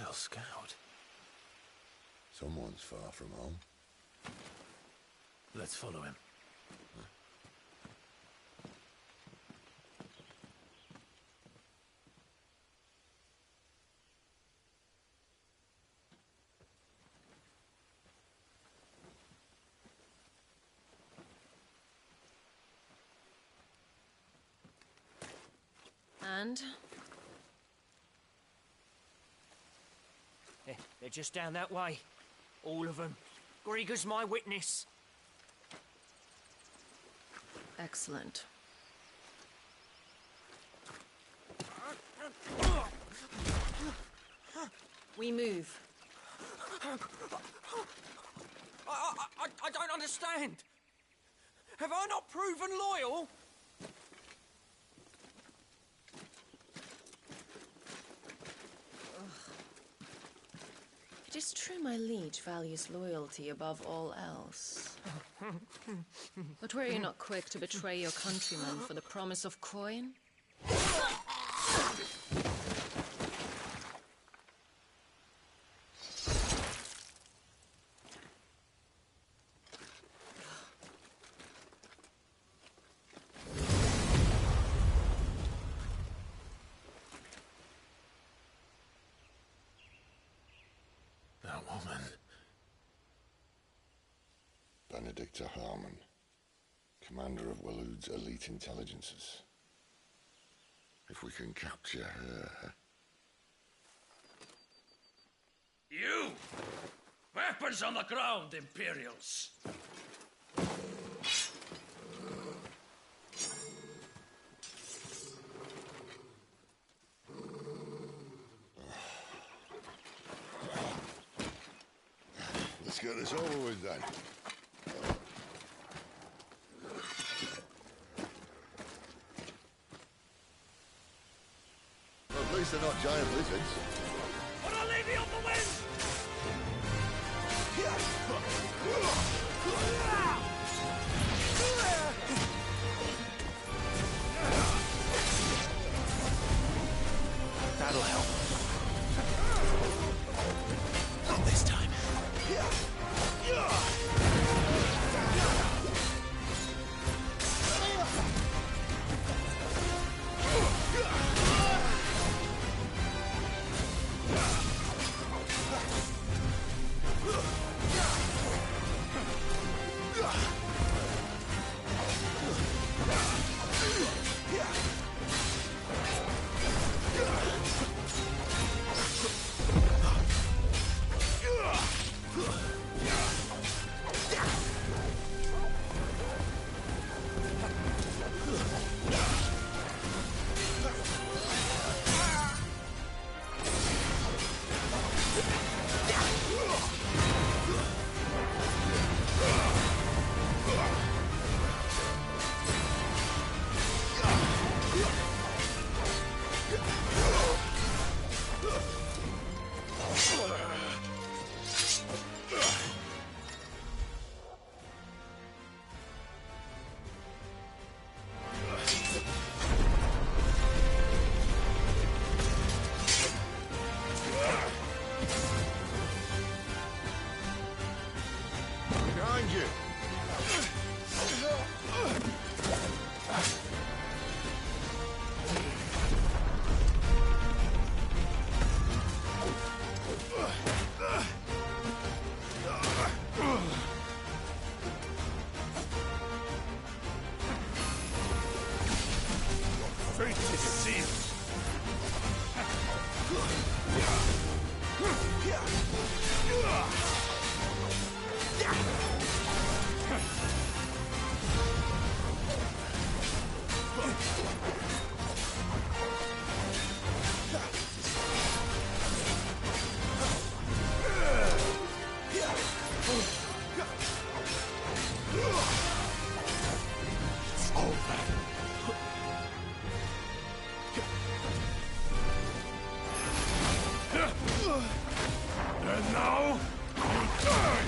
Royal Scout. Someone's far from home. Let's follow him. And? They're just down that way. All of them. Grieger's my witness. Excellent. We move. I don't understand. Have I not proven loyal? It is true my liege values loyalty above all else. But were you not quick to betray your countrymen for the promise of coin? That woman. Benedicta Harmon, commander of Waloed's elite intelligences. If we can capture her... You! Weapons on the ground, Imperials! Let's get this over with then. Well, at least they're not giant lizards. But I'll leave you on the wind! That'll help. Not this time. Behind you! Fate is sealed. And now, you die!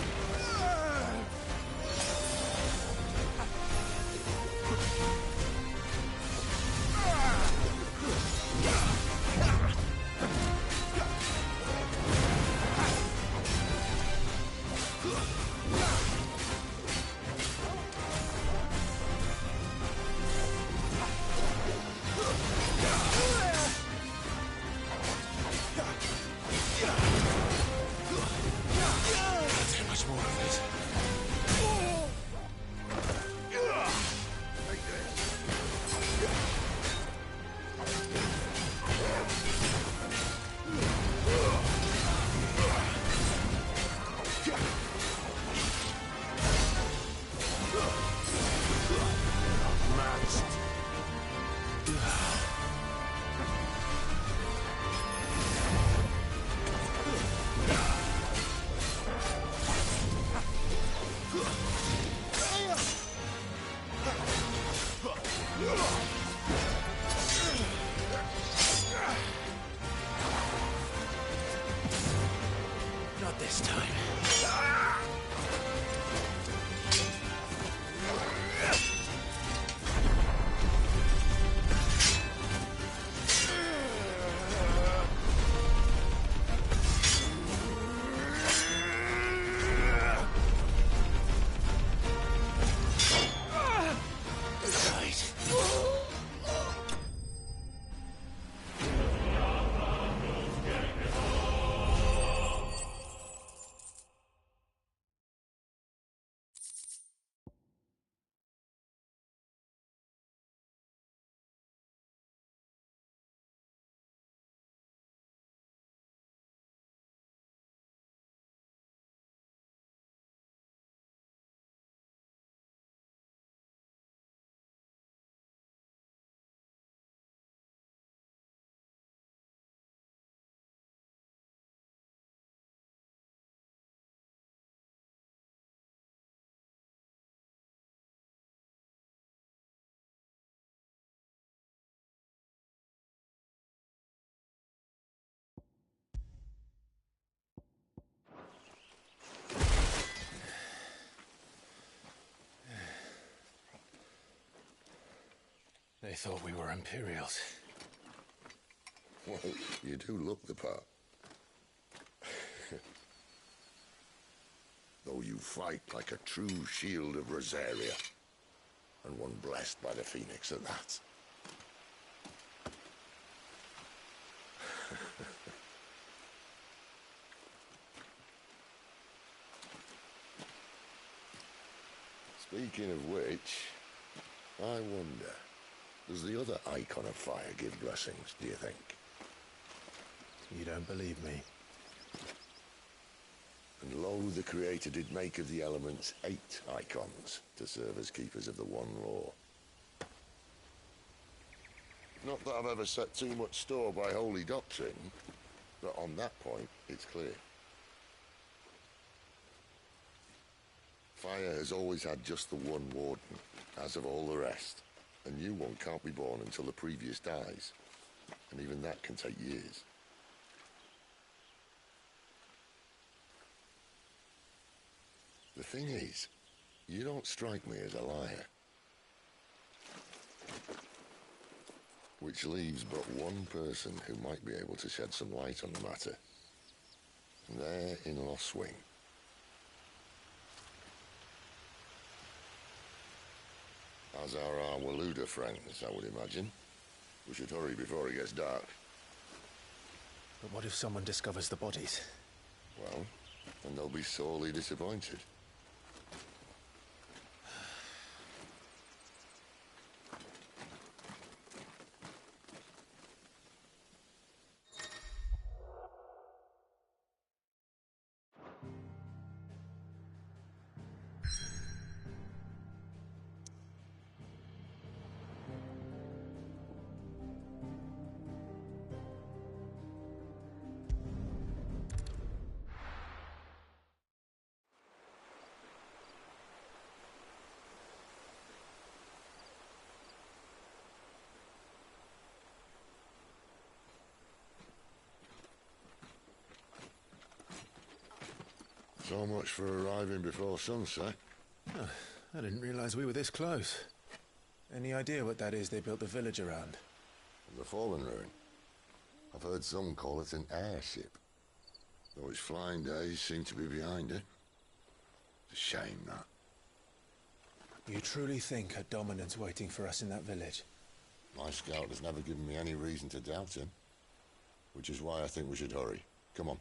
thought we were Imperials. Well, you do look the part. Though you fight like a true shield of Rosaria. And one blessed by the Phoenix at that. Speaking of which, I wonder, does the other icon of fire give blessings, do you think? You don't believe me? And lo, the Creator did make of the elements 8 icons to serve as keepers of the one law. Not that I've ever set too much store by holy doctrine, but on that point, it's clear. Fire has always had just the one warden, as of all the rest. A new one can't be born until the previous dies, and even that can take years. The thing is, you don't strike me as a liar. Which leaves but one person who might be able to shed some light on the matter. And they're in Lost Wing. As are our Waluda friends, I would imagine. We should hurry before it gets dark. But what if someone discovers the bodies? Well, then they'll be sorely disappointed. So much for arriving before sunset. Oh, I didn't realize we were this close. Any idea what that is they built the village around? The fallen ruin. I've heard some call it an airship. Though its flying days seem to be behind it. It's a shame, that. You truly think a dominant's waiting for us in that village? My scout has never given me any reason to doubt him. Which is why I think we should hurry. Come on.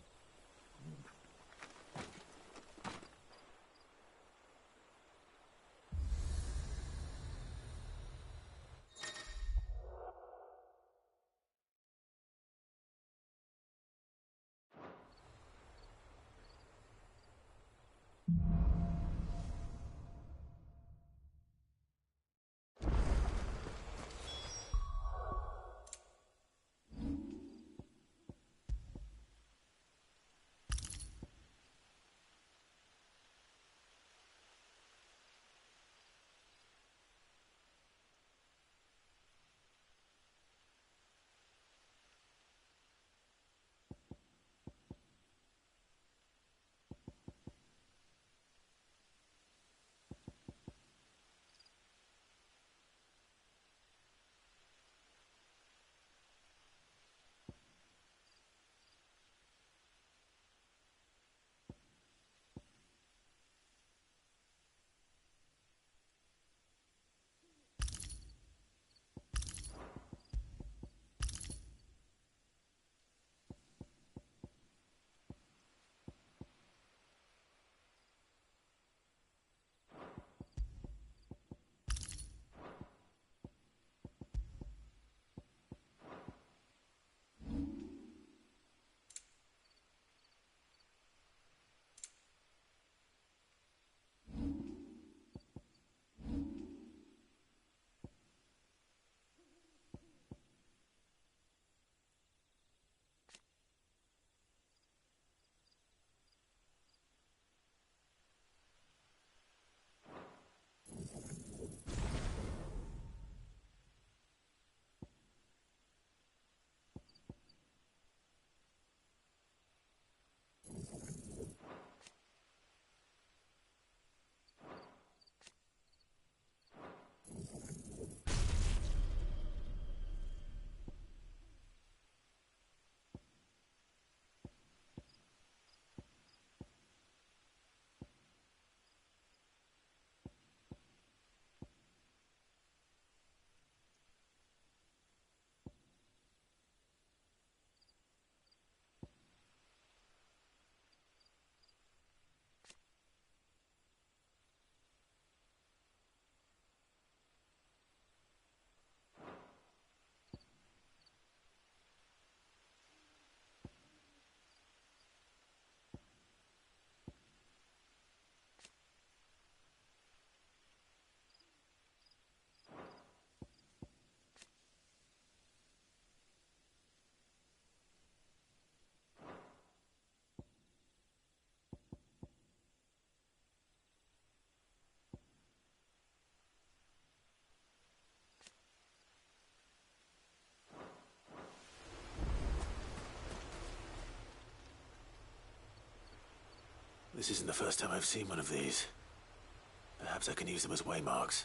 This isn't the first time I've seen one of these. Perhaps I can use them as waymarks.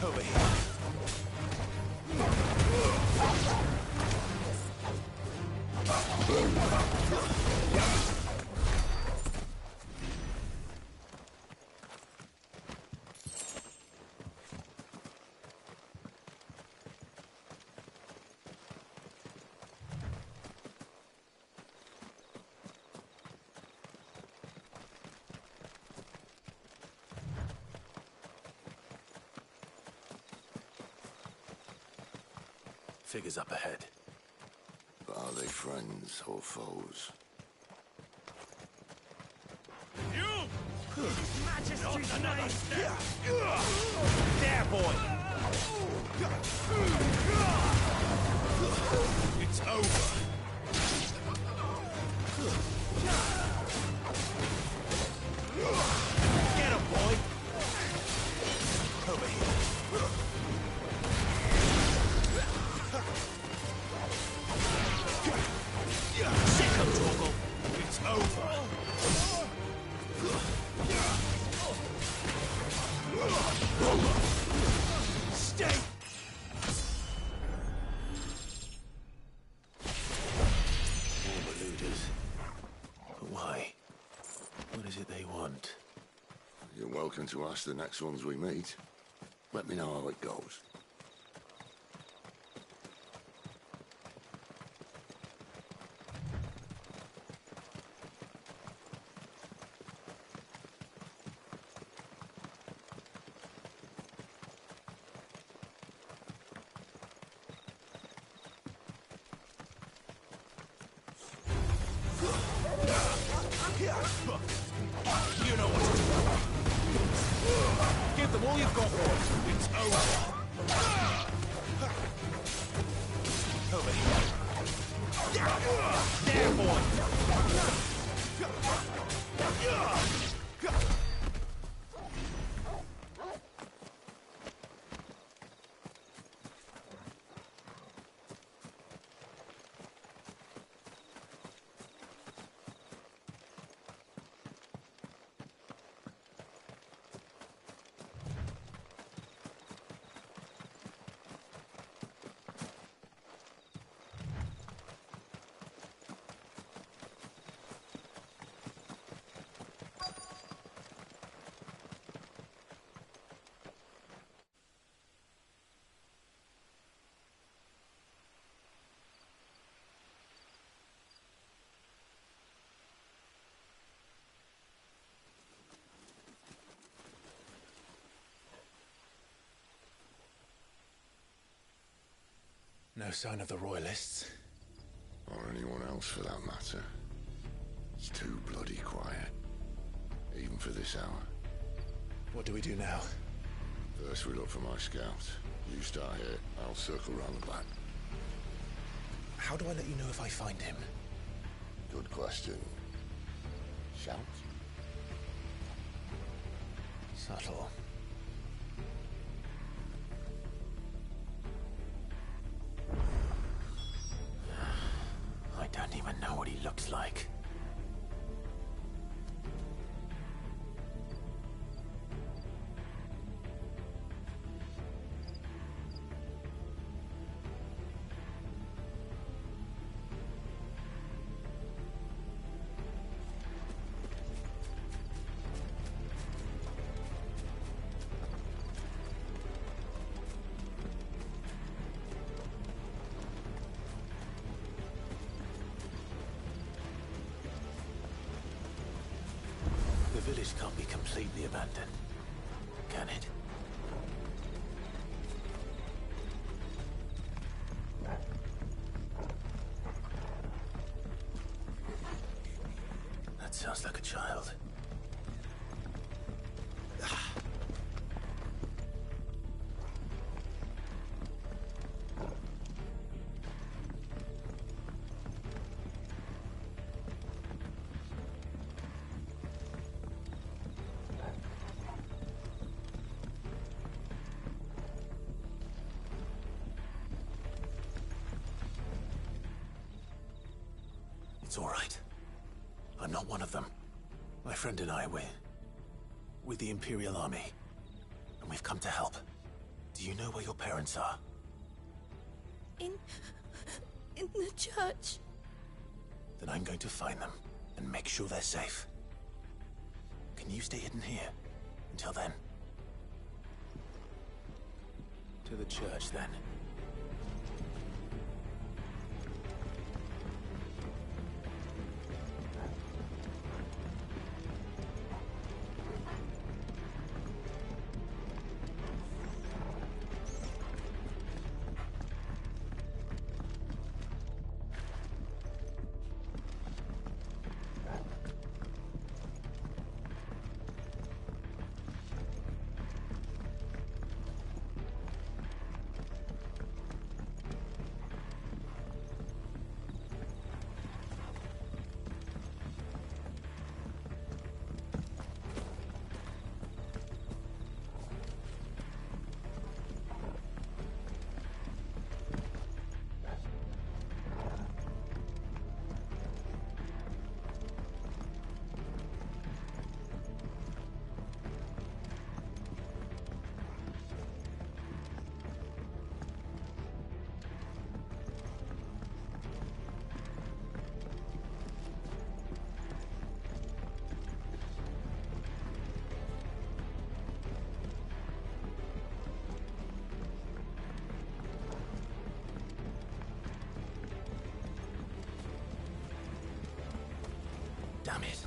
Over here. Figures up ahead. But are they friends or foes? You! Majesty's Not another name! step! There, boy! It's over! Get him, boy! Over here. Sick him, Torgal! It's over! Stay! More eluders. But why? What is it they want? You're welcome to ask the next ones we meet. Let me know how it goes. You know what to do. Give them all you've got, boy. It's over! Over here. There, boy! No sign of the Royalists. Or anyone else for that matter. It's too bloody quiet. Even for this hour. What do we do now? First we look for my scout. You start here, I'll circle round the back. How do I let you know if I find him? Good question. Shout? Subtle. I don't even know what he looks like. This can't be completely abandoned, can it? That sounds like a child. It's all right. I'm not one of them. My friend and I, we're with the Imperial Army. And we've come to help. Do you know where your parents are? In the church. Then I'm going to find them and make sure they're safe. Can you stay hidden here until then? To the church, then. Damn it.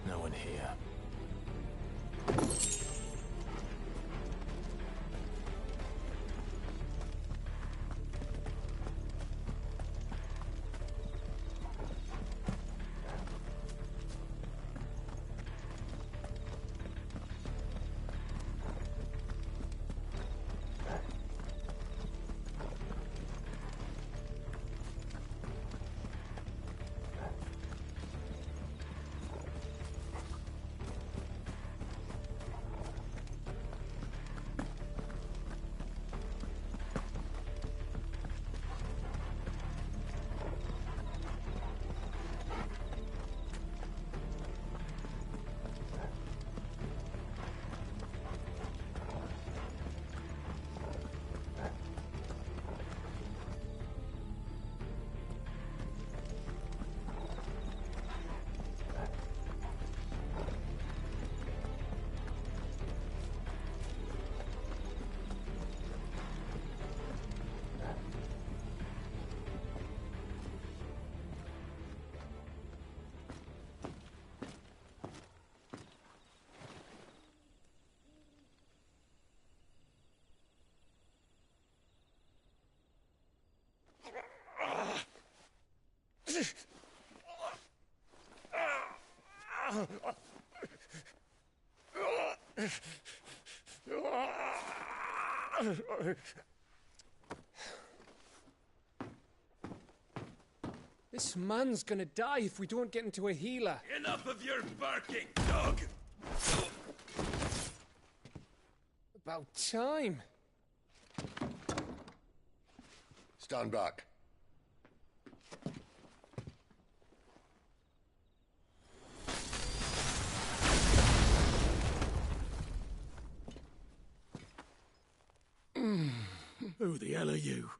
No one here. This man's gonna die if we don't get into a healer. Enough of your barking, dog! About time. Stand back. Who the hell are you?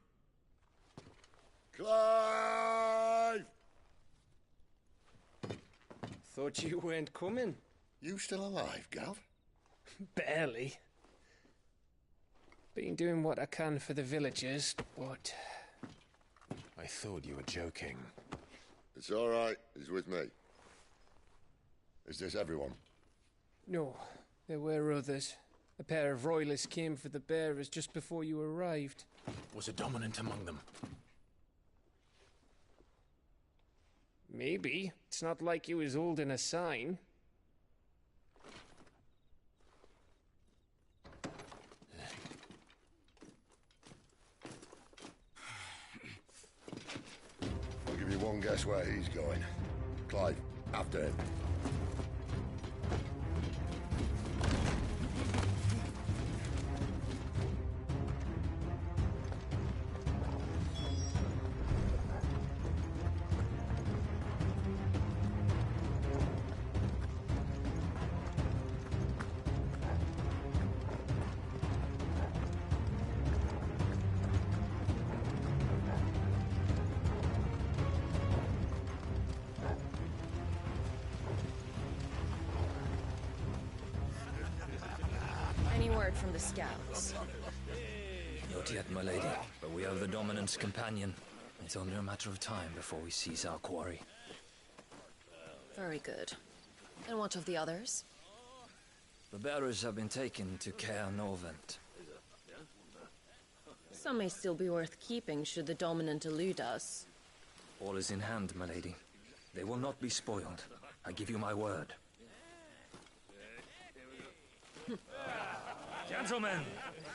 Clive! Thought you weren't coming. You still alive, Gav? Barely. Been doing what I can for the villagers, but... I thought you were joking. It's all right. He's with me. Is this everyone? No, there were others. A pair of royalists came for the bearers just before you arrived. Was a dominant among them? Maybe. It's not like he was holding a sign. I'll give you one guess where he's going. Clive, after him. Any word from the scouts? Not yet, my lady, but we have the Dominant's companion. It's only a matter of time before we seize our quarry. Very good. And what of the others? The bearers have been taken to Caer Novent. Some may still be worth keeping should the Dominant elude us. All is in hand, my lady. They will not be spoiled. I give you my word. Gentlemen,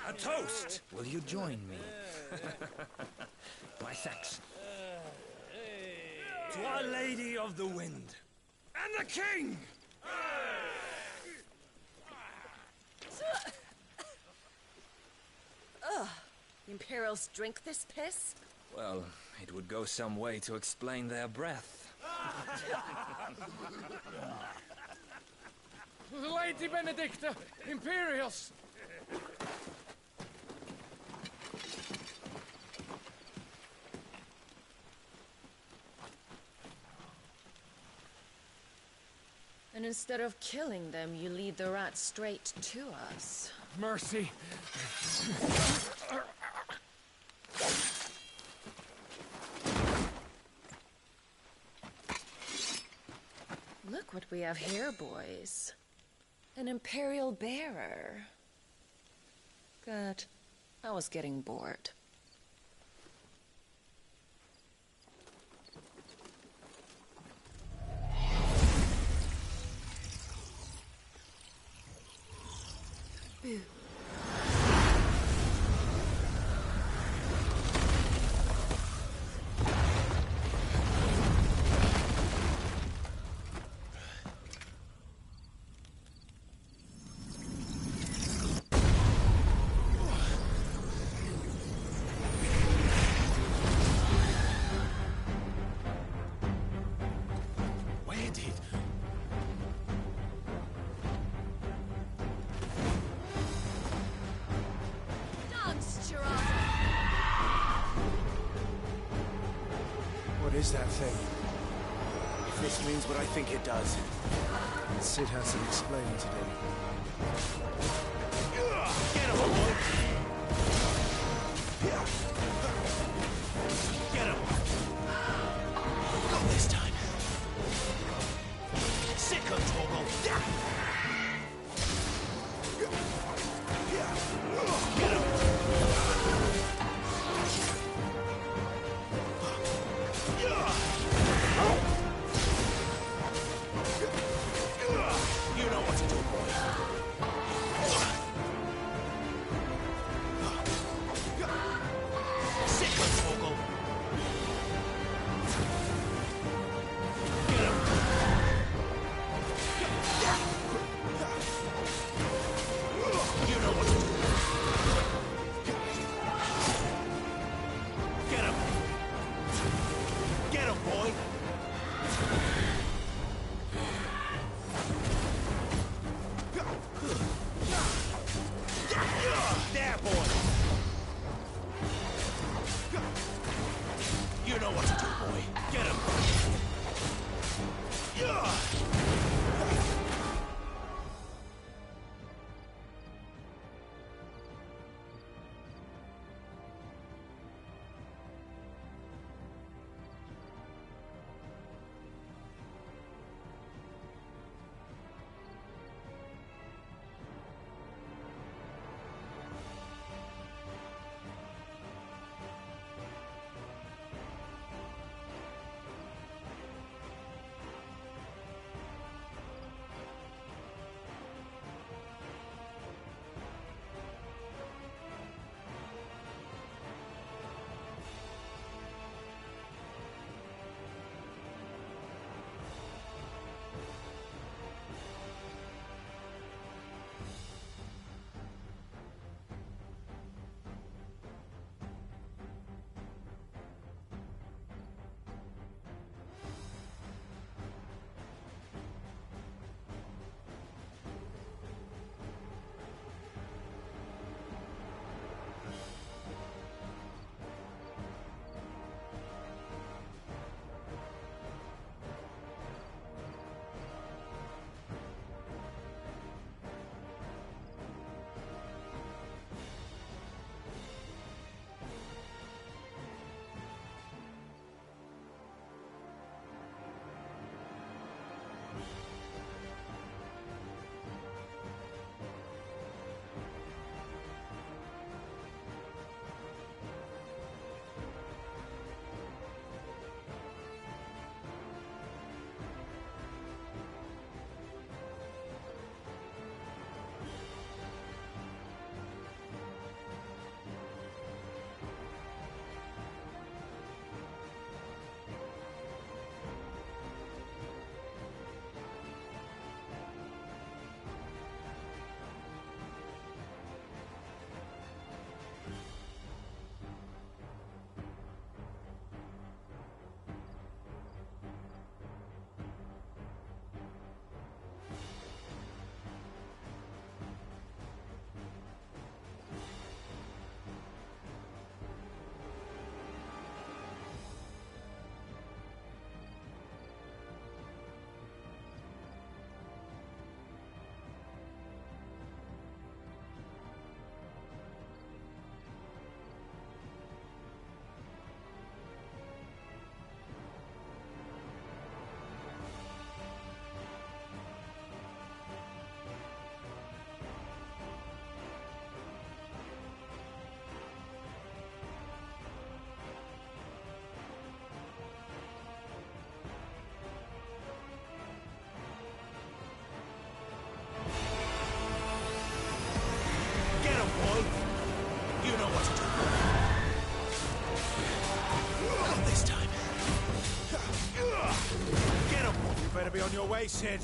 a toast! Will you join me? My thanks. To Our Lady of the Wind. And the King! The Imperials drink this piss? Well, it would go some way to explain their breath. Lady Benedicta! Imperials! And instead of killing them, you lead the rats straight to us. Mercy! Look what we have here, boys. An Imperial bearer. Good. I was getting bored. Boo. Where did... What is that thing? If this means what I think it does, Sid has some explaining to do. Get him, boy! Get him! Not this time. Sicko Toggle! Get him! You know what to do, boy. better be on your way, Sid.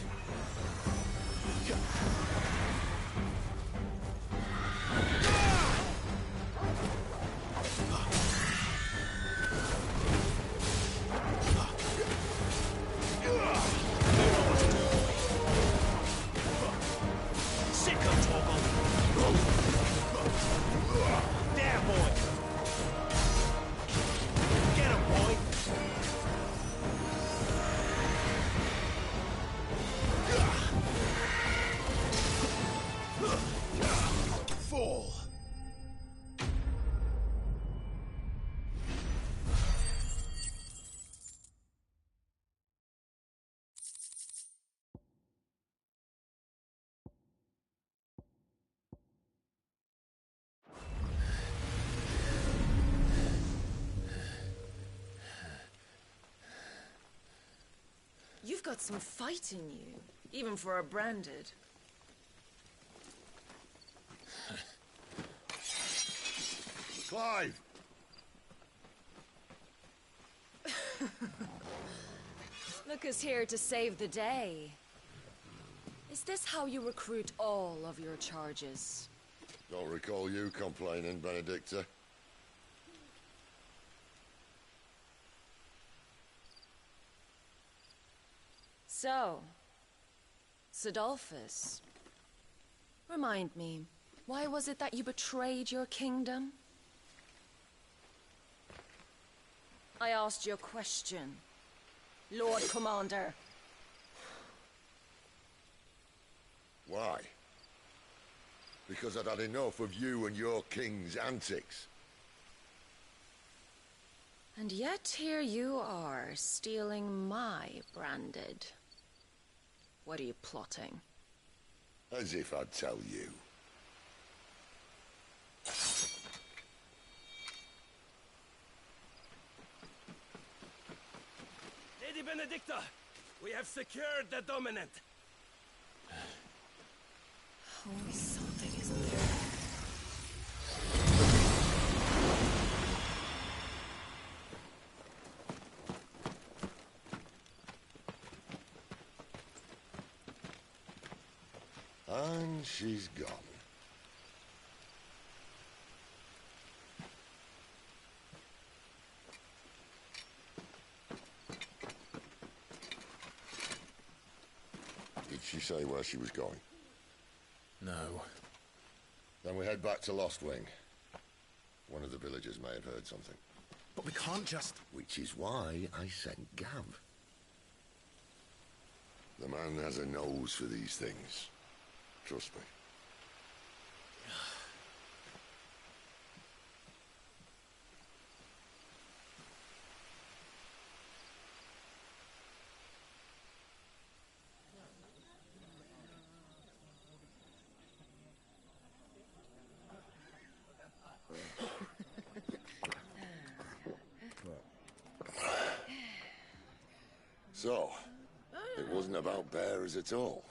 You've got some fight in you, even for a branded. Clive! Lucas here to save the day. Is this how you recruit all of your charges? Don't recall you complaining, Benedicta. So, Sidolphus, remind me, why was it that you betrayed your kingdom? I asked you a question, Lord Commander. Why? Because I'd had enough of you and your king's antics. And yet here you are, stealing my branded. What are you plotting? As if I'd tell you. Lady Benedicta, we have secured the dominant. Always something, isn't there? And she's gone. Did she say where she was going? No. Then we head back to Lost Wing. One of the villagers may have heard something. But we can't just... Which is why I sent Gav. The man has a nose for these things. Trust me. So, it wasn't about bearers at all.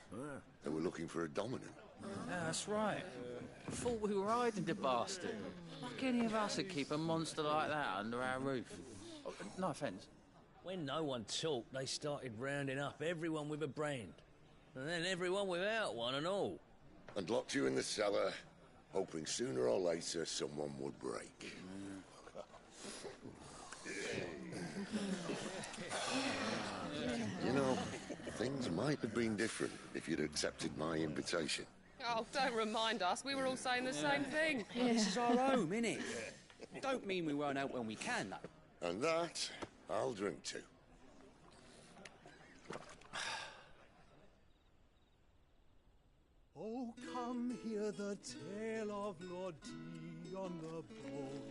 They were looking for a dominant. Yeah, that's right. Thought we were hiding the bastard. Like any of us would keep a monster like that under our roof. Oh, no offence. When no one talked, they started rounding up everyone with a brand. And then everyone without one and all. And locked you in the cellar, hoping sooner or later someone would break. You know, things might have been different if you'd accepted my invitation. Oh, don't remind us. We were all saying the same thing. This is our home, innit? Don't mean we won't help when we can, though. And that, I'll drink to. Oh, come hear the tale of Lord Dion the Bold,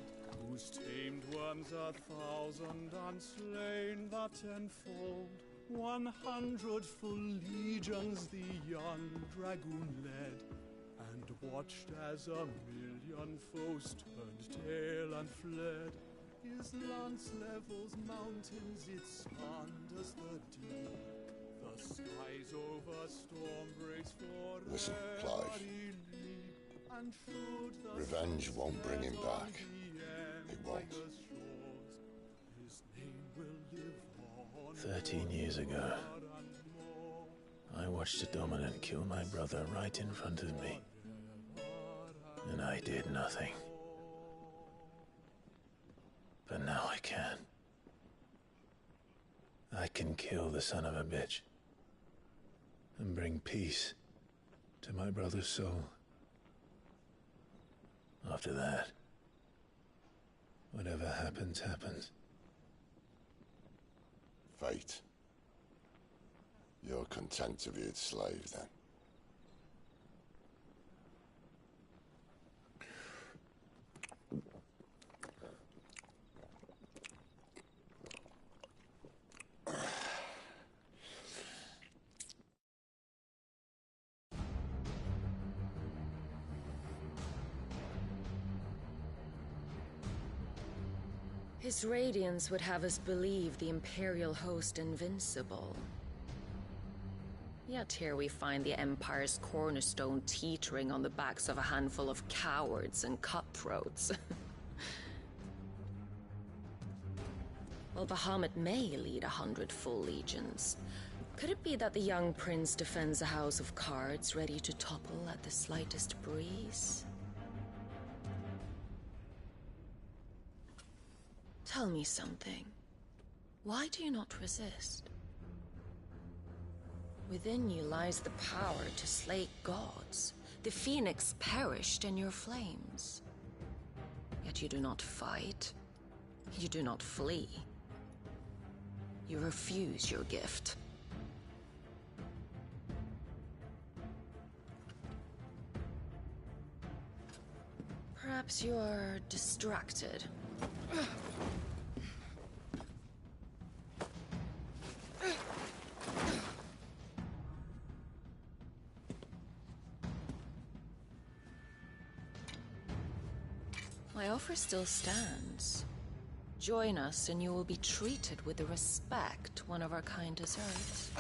whose tamed worms 1,000 and slain the tenfold. 100 full legions the young dragoon led, and watched as 1,000,000 foes turned tail and fled. His lance levels mountains, it spanned as the deep. The skies over storm breaks forever. Listen, Clive. Revenge won't bring him back. It won't. 13 years ago, I watched a dominant kill my brother right in front of me. And I did nothing. But now I can. I can kill the son of a bitch. And bring peace to my brother's soul. After that, whatever happens, happens. Fate. You're content to be its slave, then? His radiance would have us believe the Imperial host invincible. Yet here we find the Empire's cornerstone teetering on the backs of a handful of cowards and cutthroats. While Bahamut may lead 100 full legions, could it be that the young prince defends a house of cards ready to topple at the slightest breeze? Tell me something. Why do you not resist? Within you lies the power to slay gods. The phoenix perished in your flames. Yet you do not fight. You do not flee. You refuse your gift. Perhaps you are distracted. My offer still stands. Join us and you will be treated with the respect one of our kind deserves.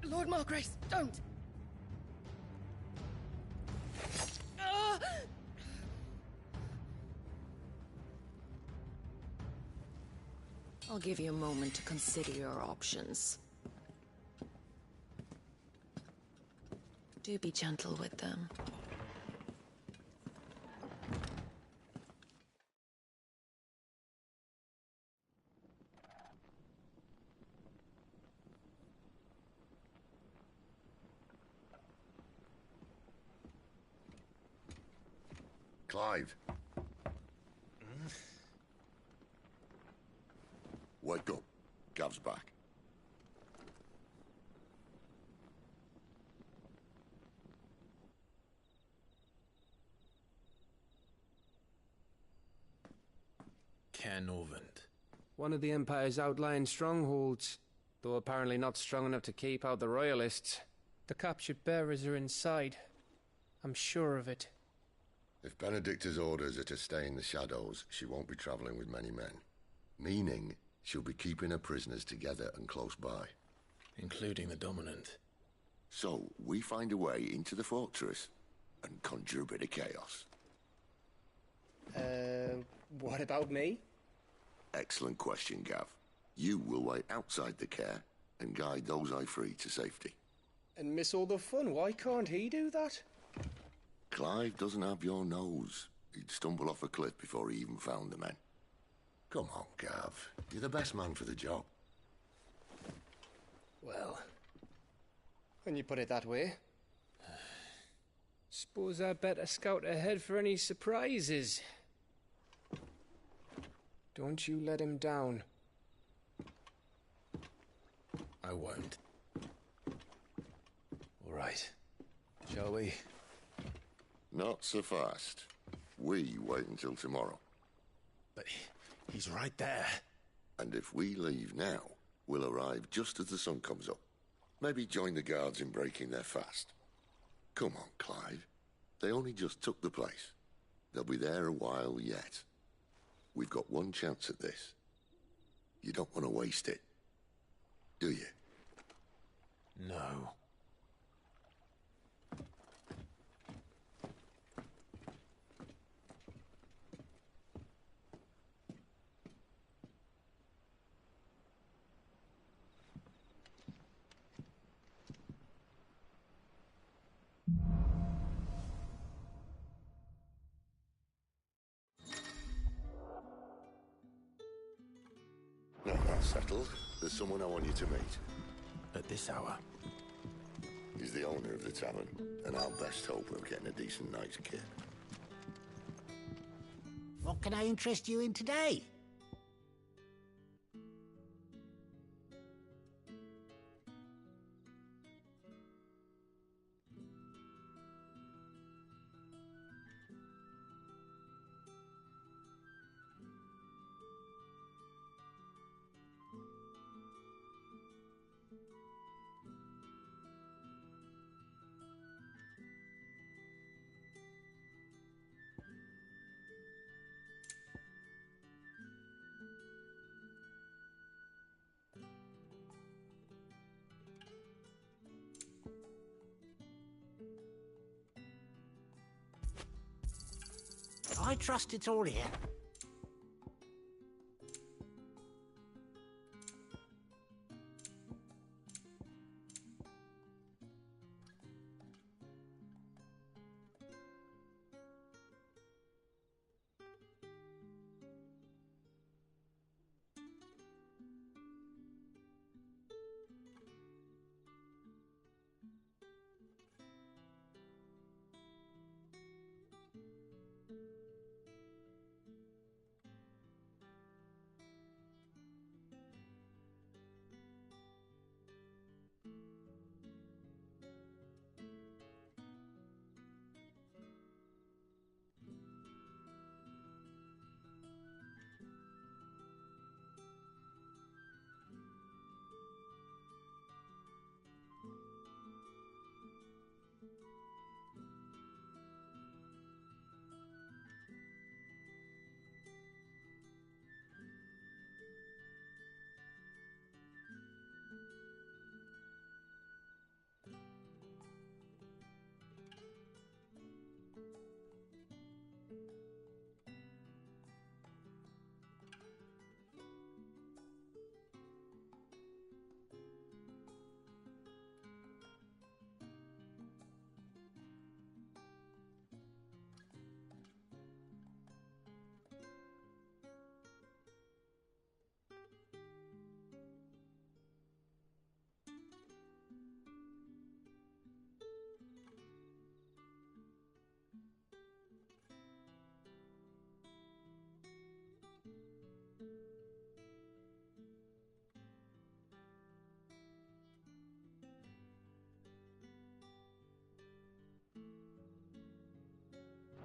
Lord Margrace, don't! I'll give you a moment to consider your options. Do be gentle with them. Clive. Wake up. Gav's back. Canovant. One of the Empire's outlying strongholds, though apparently not strong enough to keep out the Royalists. The captured bearers are inside. I'm sure of it. If Benedicta's orders are to stay in the shadows, she won't be traveling with many men. Meaning, she'll be keeping her prisoners together and close by. Including the Dominant. So, we find a way into the fortress and conjure a bit of chaos. What about me? Excellent question, Gav. You will wait outside the care and guide those I free to safety. And miss all the fun. Why can't he do that? Clive doesn't have your nose. He'd stumble off a cliff before he even found the men. Come on, Gav. You're the best man for the job. Well, when you put it that way. Suppose I better scout ahead for any surprises. Don't you let him down. I won't. All right. Shall we? Not so fast. We wait until tomorrow. But he's right there. And if we leave now, we'll arrive just as the sun comes up. Maybe join the guards in breaking their fast. Come on, Clive. They only just took the place. They'll be there a while yet. We've got one chance at this. You don't want to waste it, do you? No. settled. There's someone I want you to meet. At this hour? He's the owner of the tavern, and our best hope of getting a decent night's kit. What can I interest you in today? I trust it's all here.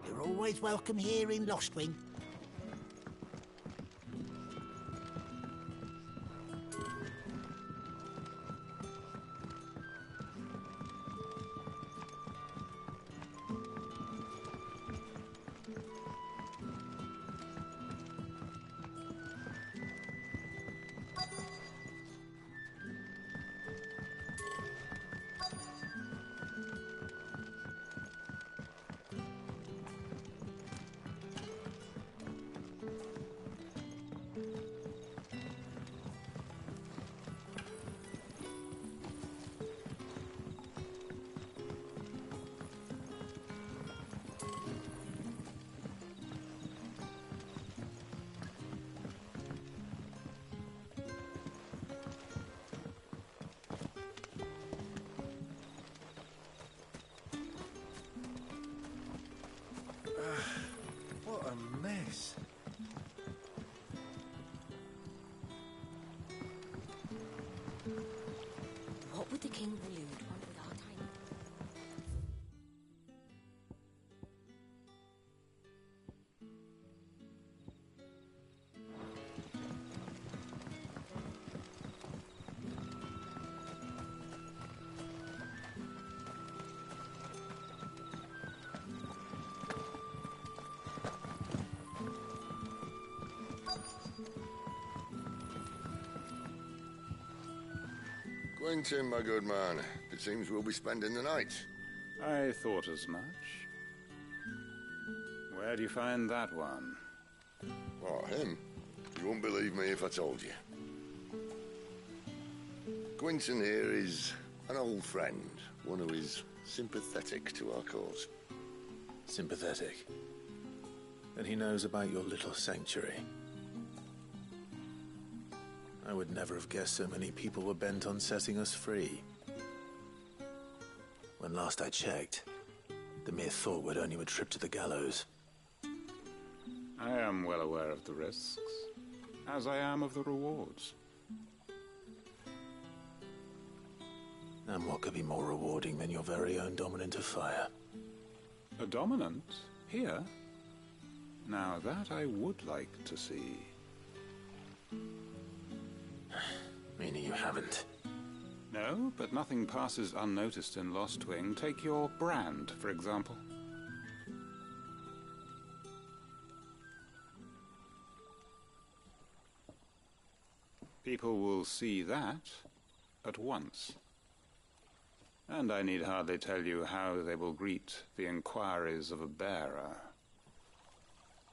You're always welcome here in Lostwing. What a mess. What would the king Waloed want with our tiny? Quentin, my good man. It seems we'll be spending the night. I thought as much. Where do you find that one? Oh, him? You wouldn't believe me if I told you. Quentin here is an old friend, one who is sympathetic to our cause. Sympathetic? And he knows about your little sanctuary. I would never have guessed so many people were bent on setting us free. When last I checked, the mere thought would earn you a trip to the gallows. I am well aware of the risks, as I am of the rewards. And what could be more rewarding than your very own dominant of fire? A dominant? Here? Now that I would like to see. Meaning you haven't? No, but nothing passes unnoticed in Lostwing. Take your brand, for example. People will see that at once. And I need hardly tell you how they will greet the inquiries of a bearer.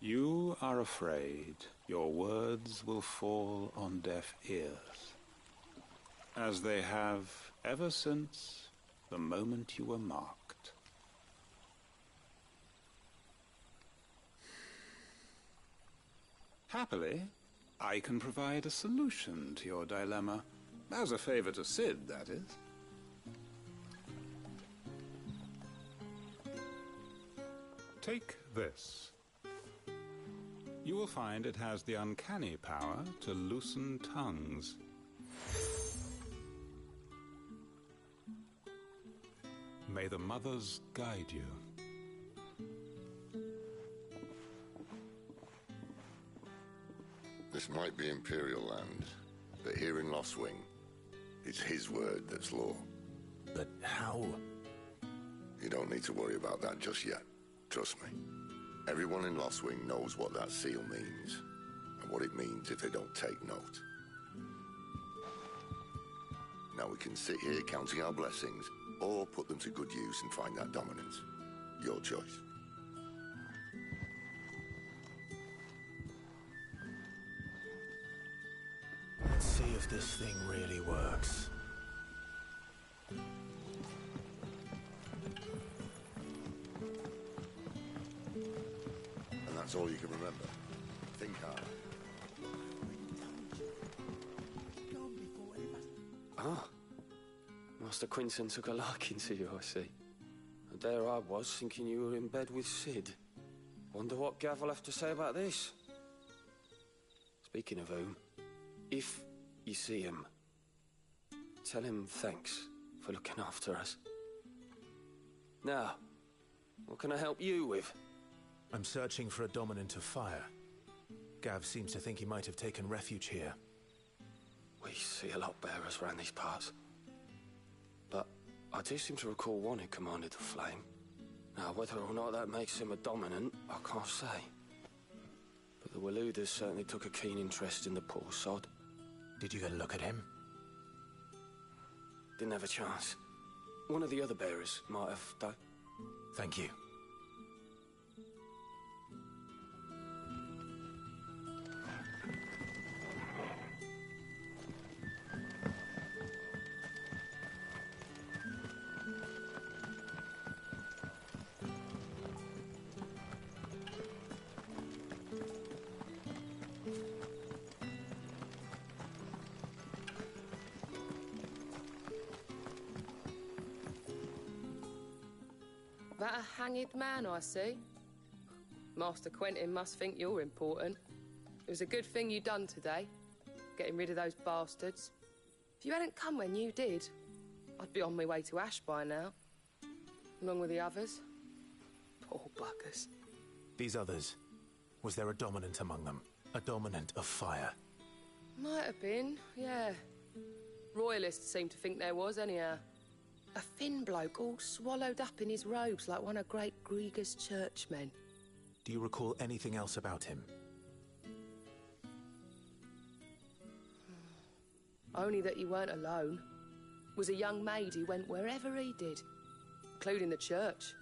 You are afraid your words will fall on deaf ears, as they have ever since the moment you were marked. Happily, I can provide a solution to your dilemma, as a favor to Sid, that is. Take this. You will find it has the uncanny power to loosen tongues. May the mothers guide you. This might be Imperial land, but here in Lostwing, it's his word that's law. But how? You don't need to worry about that just yet. Trust me. Everyone in Lostwing knows what that seal means, and what it means if they don't take note. Now we can sit here counting our blessings, or put them to good use and find that dominance. Your choice. Let's see if this thing really works. And that's all you can remember. Think hard. Ah. Master Quinton took a liking to you, I see. And there I was, thinking you were in bed with Sid. Wonder what Gav will have to say about this. Speaking of whom, if you see him, tell him thanks for looking after us. Now, what can I help you with? I'm searching for a dominant of fire. Gav seems to think he might have taken refuge here. We see a lot bearers around these parts. But I do seem to recall one who commanded the flame. Now, whether or not that makes him a dominant, I can't say. But the Waluders certainly took a keen interest in the poor sod. Did you get a look at him? Didn't have a chance. One of the other bearers might have done. Thank you. That a hanged man I see? Master Quentin must think you're important. It was a good thing you done today, getting rid of those bastards. If you hadn't come when you did, I'd be on my way to Ash by now, along with the others. Poor buggers. These others, was there a dominant among them? A dominant of fire? Might have been, yeah. Royalists seem to think there was, anyhow. A thin bloke all swallowed up in his robes like one of Great Grieger's churchmen. Do you recall anything else about him? Only that he weren't alone. Was a young maid who went wherever he did, including the church,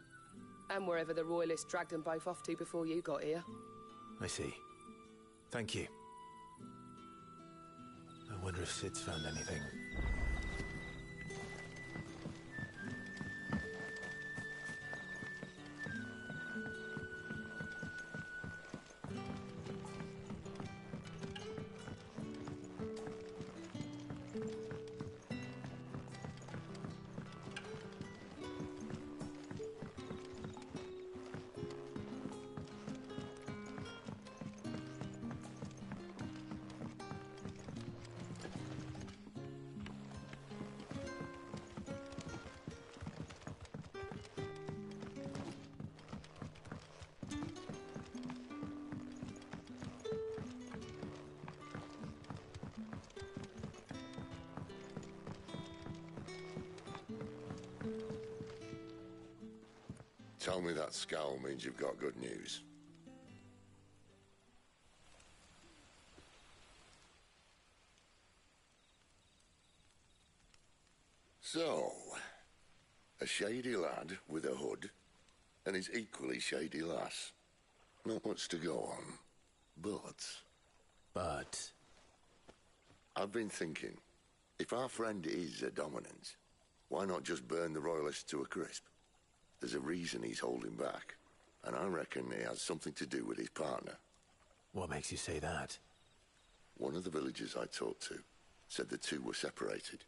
and wherever the Royalists dragged them both off to before you got here. I see. Thank you. I wonder if Sid's found anything. Tell me that scowl means you've got good news. So, a shady lad with a hood, and his equally shady lass. Not much to go on, but... I've been thinking, if our friend is a dominant, why not just burn the Royalists to a crisp? There's a reason he's holding back, and I reckon it has something to do with his partner. What makes you say that? One of the villagers I talked to said the two were separated.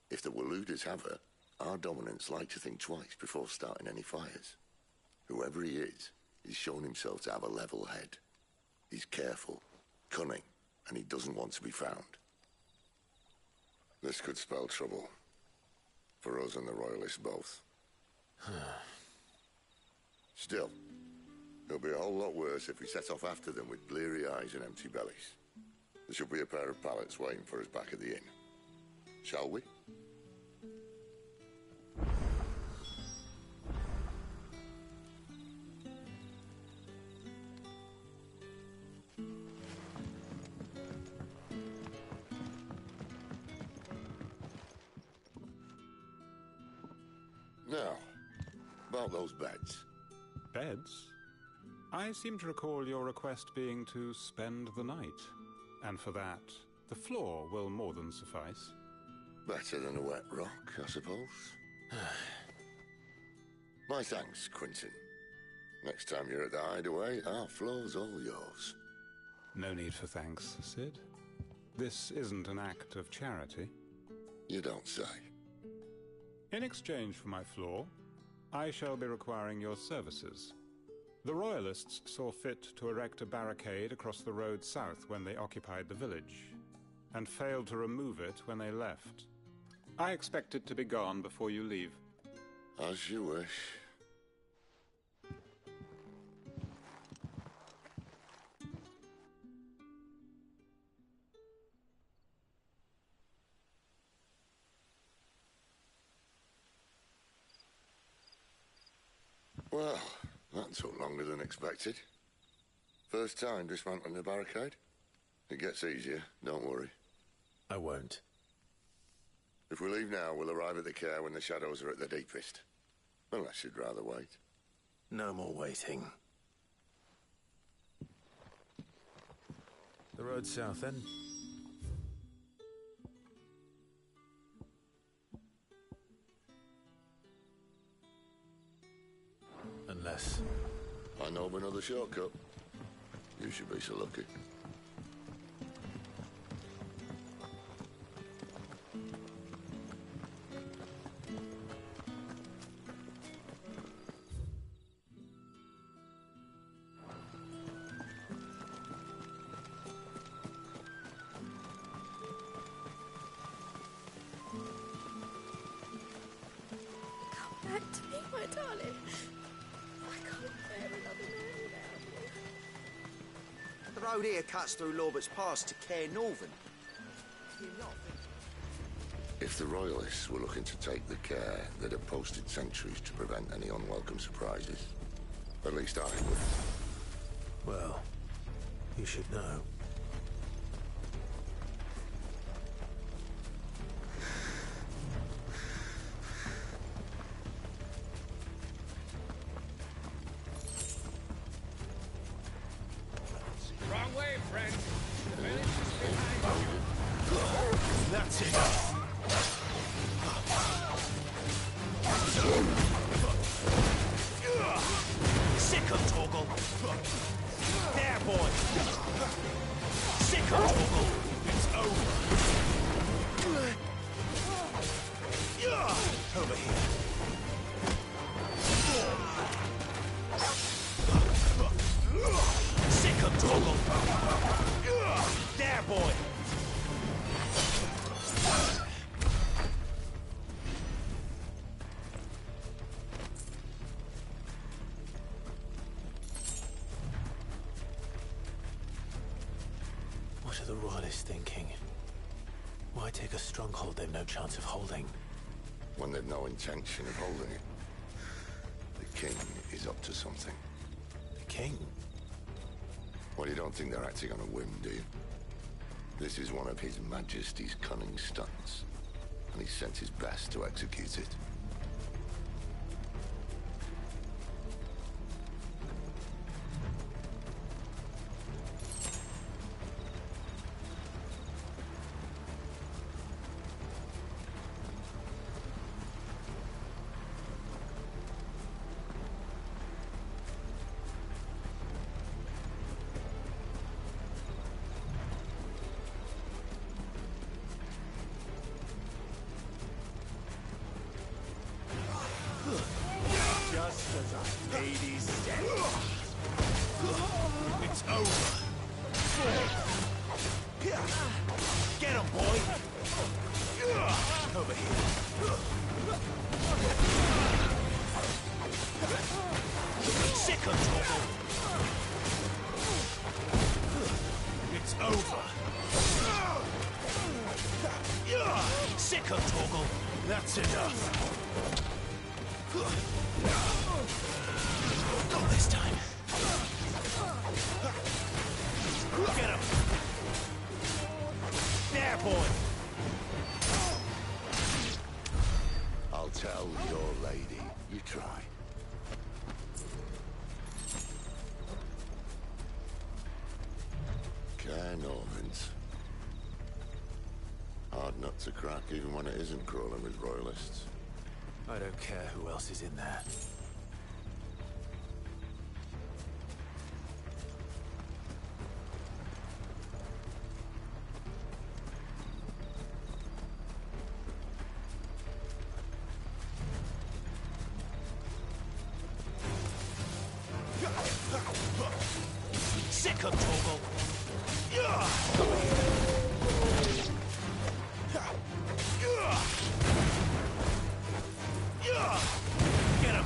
If the Waluders have her, our dominants like to think twice before starting any fires. Whoever he is, he's shown himself to have a level head. He's careful, cunning, and he doesn't want to be found. This could spell trouble. For us and the Royalists both. Still, it'll be a whole lot worse if we set off after them with bleary eyes and empty bellies. There should be a pair of pallets waiting for us back at the inn. Shall we? Now, about those beds. Beds? I seem to recall your request being to spend the night. And for that, the floor will more than suffice. Better than a wet rock, I suppose. My thanks, Quentin. Next time you're at the hideaway, our floor's all yours. No need for thanks, Sid. This isn't an act of charity. You don't say. In exchange for my floor, I shall be requiring your services. The Royalists saw fit to erect a barricade across the road south when they occupied the village, and failed to remove it when they left. I expect it to be gone before you leave. As you wish. Well, that took longer than expected. First time dismantling the barricade? It gets easier, don't worry. I won't. If we leave now, we'll arrive at the care when the shadows are at their deepest. Unless you'd rather wait. No more waiting. The road south, then? Unless... I know of another shortcut. You should be so lucky. Come back to me, my darling. I can't bear another night without you. The road here cuts through Lorbert's Pass to Care Northern. If the Royalists were looking to take the care, they'd have posted sentries to prevent any unwelcome surprises. At least I would. Well, you should know. Wrong way, friend. The village is behind you. That's it. Sick of Torgal. There, boy. Sick of Torgal. It's over. Over here. Sick of Torgal. There, boy. What are the Royalists thinking? Why take a stronghold they've no chance of holding? When they've no intention of holding it. The king is up to something. The king? Well, you don't think they're acting on a whim, do you? This is one of His Majesty's cunning stunts, and he sent his best to execute it. Just as our lady said. It's over. Get him, boy. Over here. Sick of trouble. It's over. Sick of Toggle. That's enough. Go this time. Get him. There, boy. I'll tell your lady. You try. Norvins. Hard nut to crack, even when it isn't crawling with royalists. I don't care who else is in there. Sick of Toggle. Get him.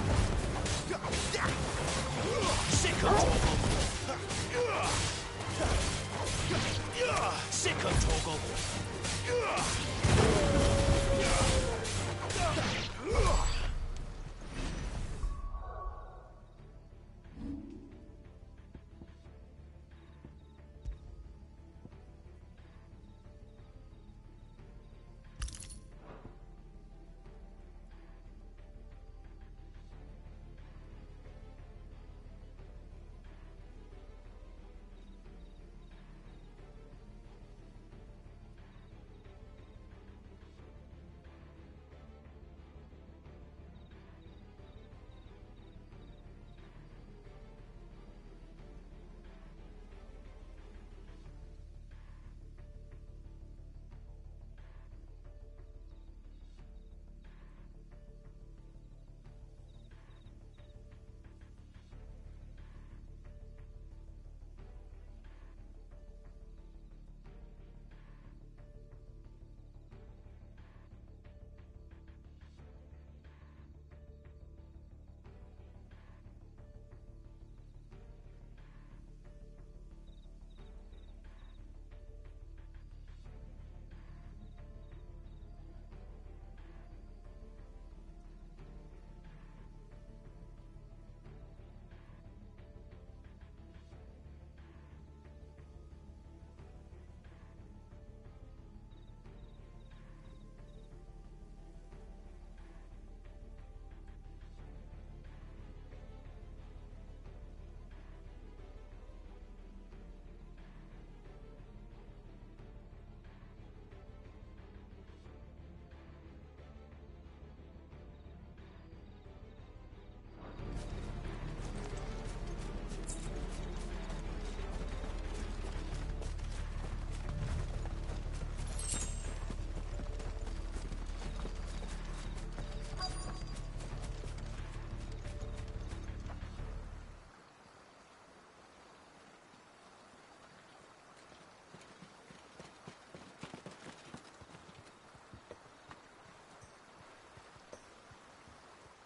Sick of Toggle. Sick of Toggle.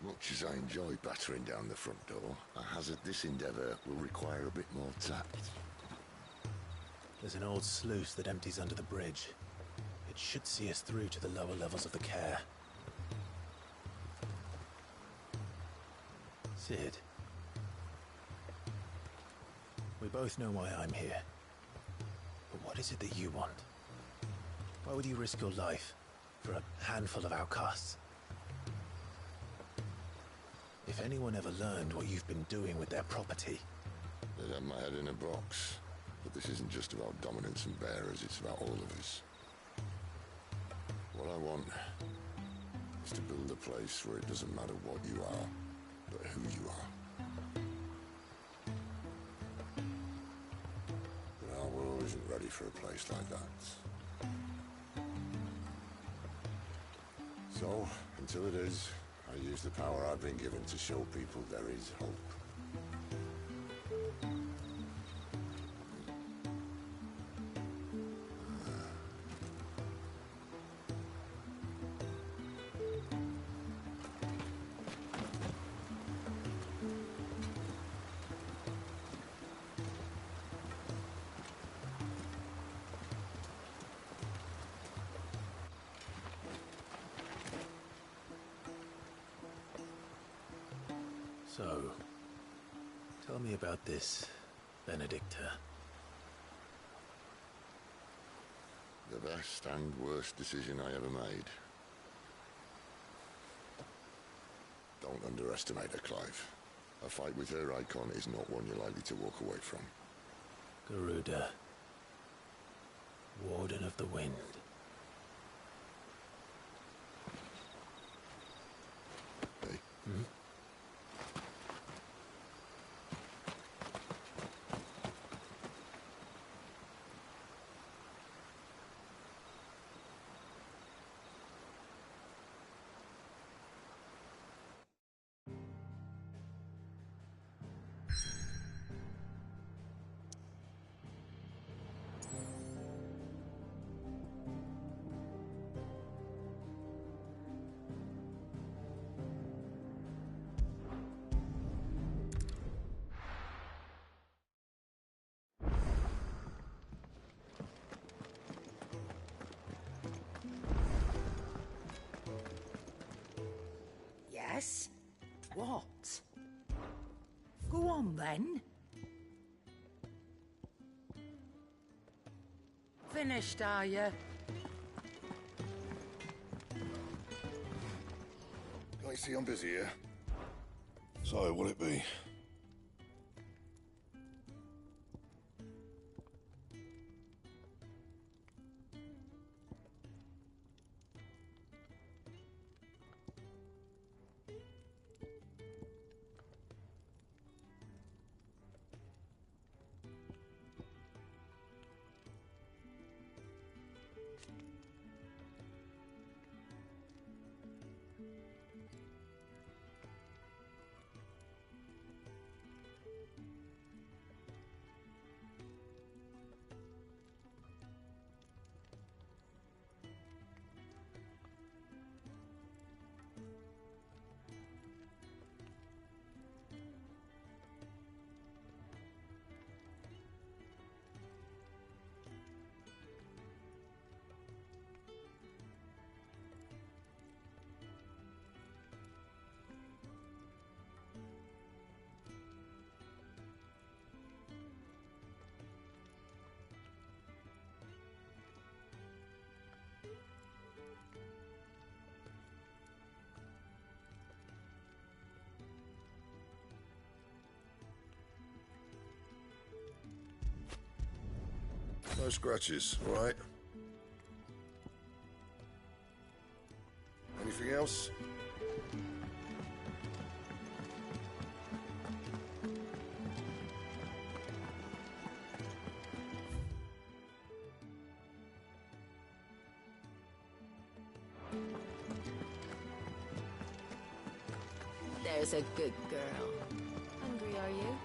Much as I enjoy battering down the front door, I hazard this endeavour will require a bit more tact. There's an old sluice that empties under the bridge. It should see us through to the lower levels of the care. Sid, We both know why I'm here. But what is it that you want? Why would you risk your life for a handful of outcasts? If anyone ever learned what you've been doing with their property... They'd have my head in a box. But this isn't just about dominance and bearers, it's about all of us. What I want is to build a place where it doesn't matter what you are, but who you are. But our world isn't ready for a place like that. So, until it is, I use the power I've been given to show people there is hope. So, tell me about this, Benedicta. The best and worst decision I ever made. Don't underestimate her, Clive. A fight with her icon is not one you're likely to walk away from. Garuda. Warden of the Wind. Hey? Hmm? Yes? What? Go on, then. Finished, are you? I see I'm busy here. So, will it be? No scratches, all right? Anything else? There's a good girl. Hungry, are you?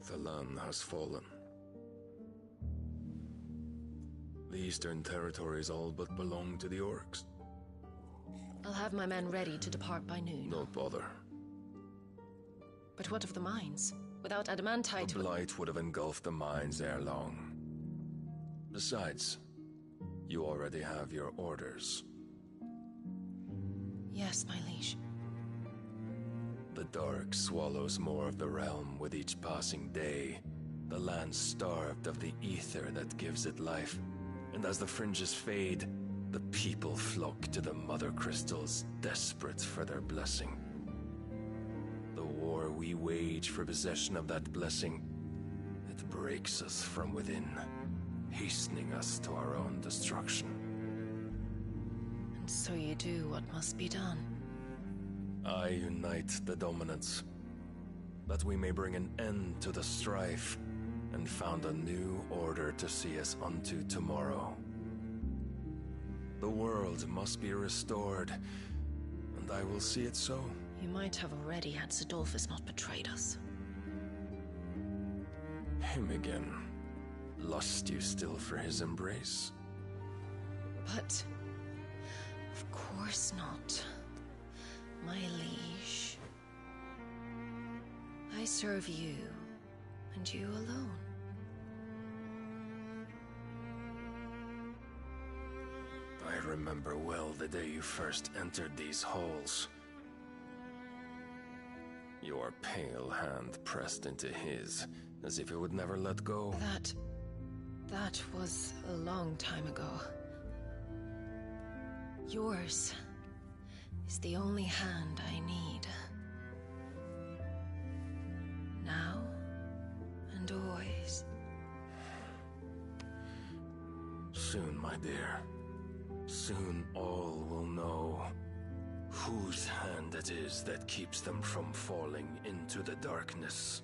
The land has fallen. The Eastern territories all but belong to the orcs. I'll have my men ready to depart by noon. Don't bother. But what of the mines? Without adamantite... The blight would have engulfed the mines ere long. Besides, you already have your orders. Yes, my liege. The dark swallows more of the realm with each passing day. The land starved of the ether that gives it life. And as the fringes fade, the people flock to the mother crystals, desperate for their blessing. The war we wage for possession of that blessing, it breaks us from within, hastening us to our own destruction. And so you do what must be done. I unite the dominants, that we may bring an end to the strife, and found a new order to see us unto tomorrow. The world must be restored, and I will see it so. You might have already had Zidolphus not betrayed us. Him again. Lust you still for his embrace? But... of course not. My liege. I serve you, and you alone. I remember well the day you first entered these halls. Your pale hand pressed into his, as if it would never let go. That was a long time ago. Yours is the only hand I need. Now and always. Soon, my dear. Soon all will know whose hand it is that keeps them from falling into the darkness.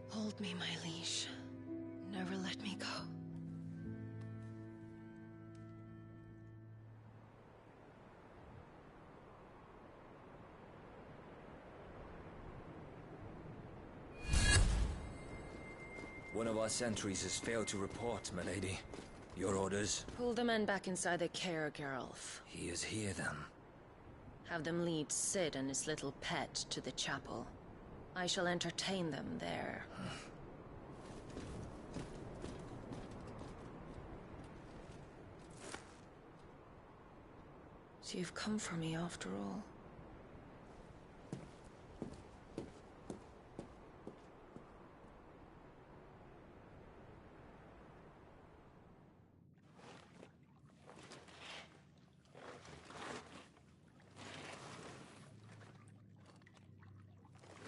Hold me, my liege. Never let me go. One of our sentries has failed to report, my lady. Your orders? Pull the men back inside the care, Geralf. He is here, then. Have them lead Sid and his little pet to the chapel. I shall entertain them there. So you've come for me after all.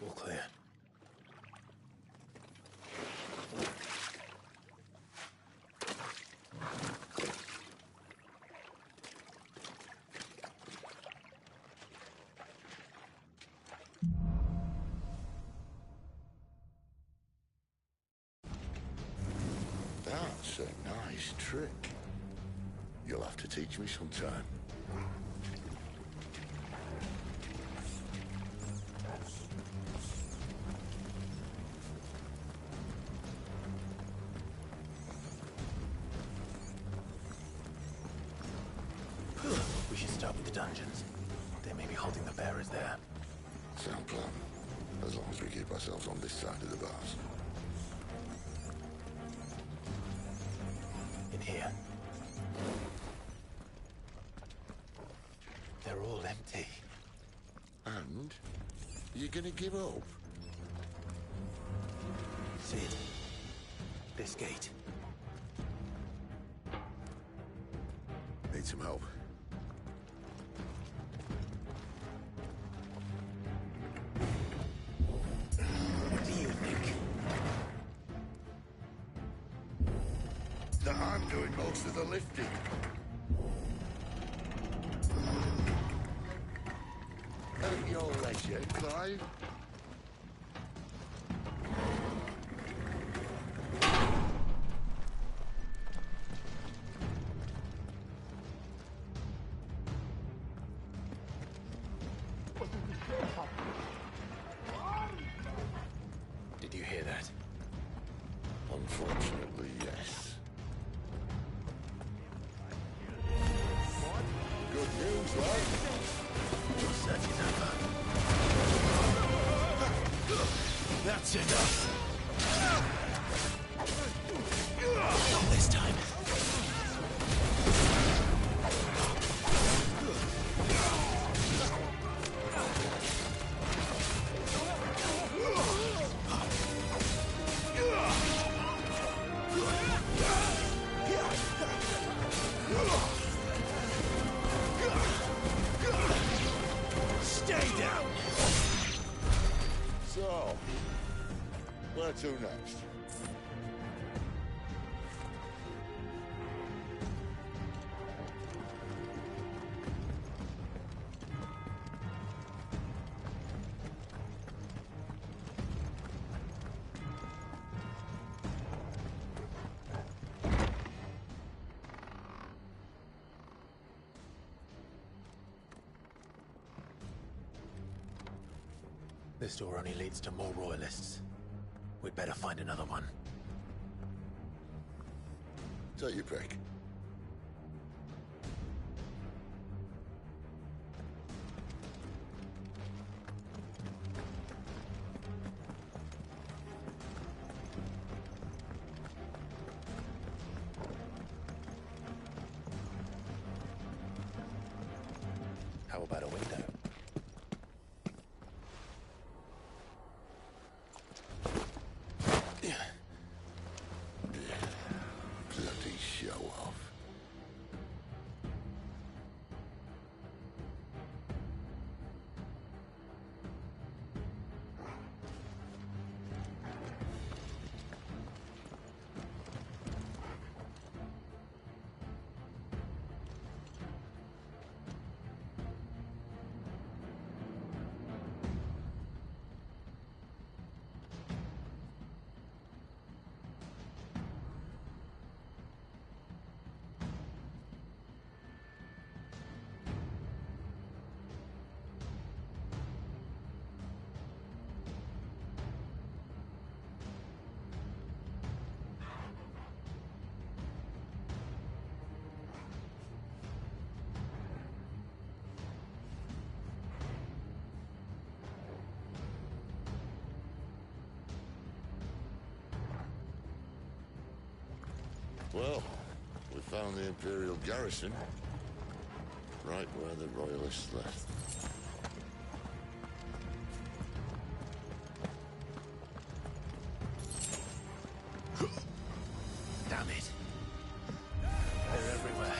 All clear. That's a nice trick. You'll have to teach me sometime. We should start with the dungeons. They may be holding the bearers there. Sound plan. As long as we keep ourselves on this side of the bars. In here. They're all empty. And? You're gonna give up? Sid. This gate. Need some help. What do you think? That I'm doing most of the lifting. At your leisure, Clive. Did you hear that? Unfortunately, yes. Good news, lad. Your search is over. That's enough. Not this time. Stay down. So, where to next? This door only leads to more royalists. We'd better find another one. Take your pick. How about a window? Bloody show off. Well, we found the Imperial garrison. Right where the Royalists left. Damn it. They're everywhere.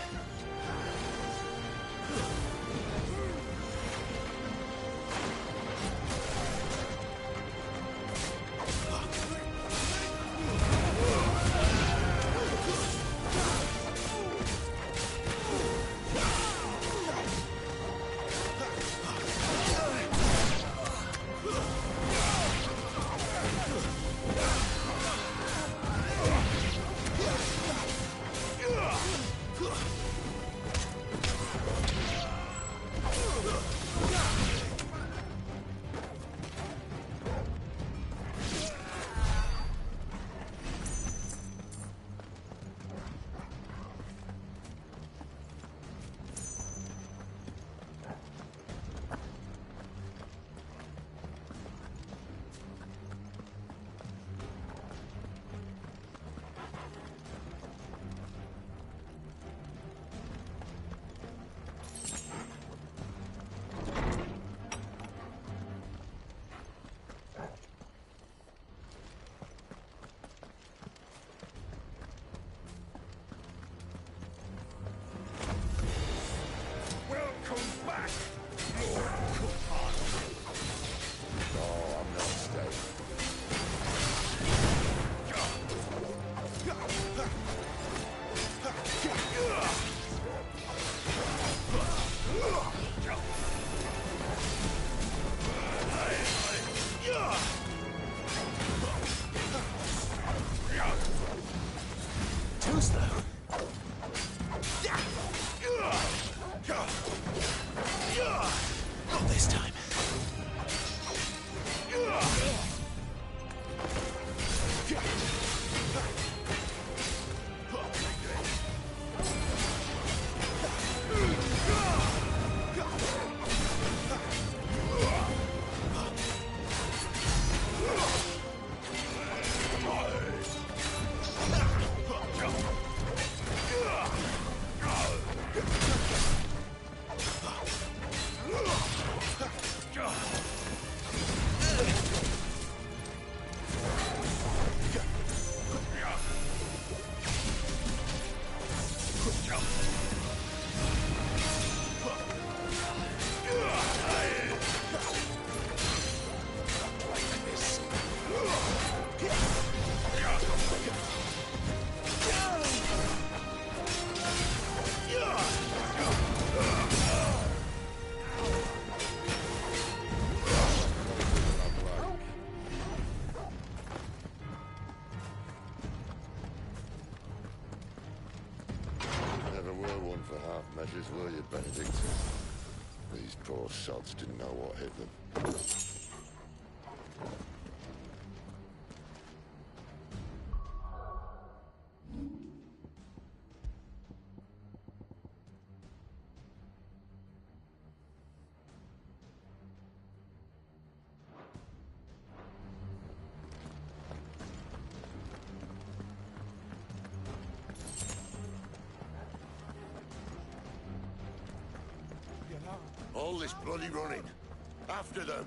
Poor sods didn't know what hit them. All this bloody running. After them.